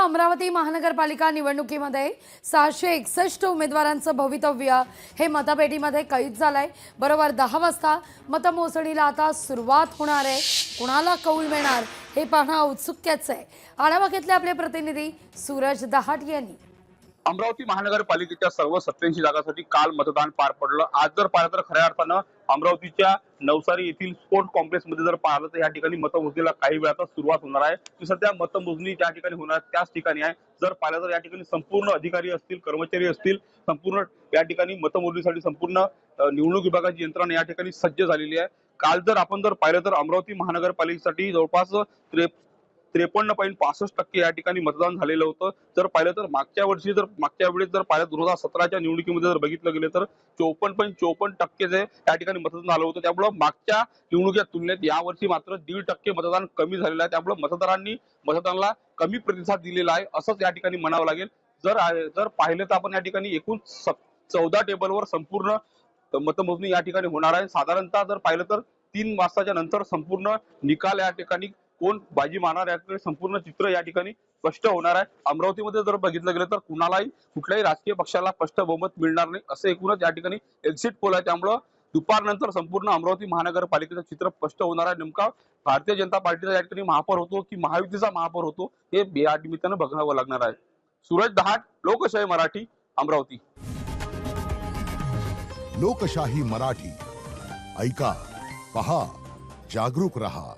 अमरावती महानगरपालिका निवडणुकीमध्ये 661 उमेदवारांचं भवितव्य हे मतपेटीमध्ये कैद झालंय। बरोबर 10 वाजता मतमोजणीला आता सुरुवात होणार आहे। कुणाला कौल मिळणार हे पाहणं औत्सुक्याचं आहे। आढावा घेतले आपले प्रतिनिधी सूरज दहाट यांनी। अमरावती महानगरपालिकेच्या सर्व 87 जागांसाठी काल मतदान पार पडलं। आज जर पाहिलं तर खऱ्या अर्थानं अमरावतीच्या नवसारी येथील स्पोर्ट कॉम्प्लेक्स मध्ये जर पाहिलं तर या ठिकाणी मतमोजणीला काही वेळातच सुरुवात होणार आहे। ती सध्या मतमोजणी ज्या ठिकाणी होणार त्याच ठिकाणी आहे। जर पाहिलं तर या ठिकाणी संपूर्ण अधिकारी असतील, कर्मचारी असतील, संपूर्ण या ठिकाणी मतमोजणीसाठी संपूर्ण निवडणूक विभागाची यंत्रणा या ठिकाणी सज्ज झालेली आहे। काल जर आपण पाहिलं तर अमरावती महानगरपालिकेसाठी जवळपास 53.65% या ठिकाणी मतदान झालेलं होतं। जर पाहिलं तर मागच्या वेळेस जर पाहिलं 2017च्या निवडणुकीमध्ये जर बघितलं गेलं तर 54.54% जे या ठिकाणी मतदान झालं होतं। त्यामुळे मागच्या निवडणुकीच्या तुलनेत यावर्षी मात्र 1.5% मतदान कमी झालेलं आहे। त्यामुळे मतदारांनी मतदानाला कमी प्रतिसाद दिलेला आहे असंच या ठिकाणी म्हणावं लागेल। जर पाहिलं तर आपण या ठिकाणी एकूण 14 टेबलवर संपूर्ण मतमोजणी या ठिकाणी होणार आहे। साधारणतः जर पाहिलं तर 3 वाजताच्या नंतर संपूर्ण निकाल या ठिकाणी कोण बाजी मारणार याकडे संपूर्ण चित्र या ठिकाणी स्पष्ट होणार आहे। अमरावतीमध्ये जर बघितलं गेलं तर कुठल्याही राजकीय पक्षाला स्पष्ट बहुमत मिळणार नाही असं एकूणच या ठिकाणी एक्झिट पोल आहे। त्यामुळे दुपारनंतर संपूर्ण अमरावती महानगरपालिकेचं चित्र स्पष्ट होणार आहे। नेमका भारतीय जनता पार्टीचा या ठिकाणी महापौर होतो की महायुतीचा महापौर होतो हे या निमित्तानं बघावं लागणार आहे। सूरज दहाट, लोकशाही मराठी, अमरावती। लोकशाही मराठी ऐका, पहा, जागरूक रहा।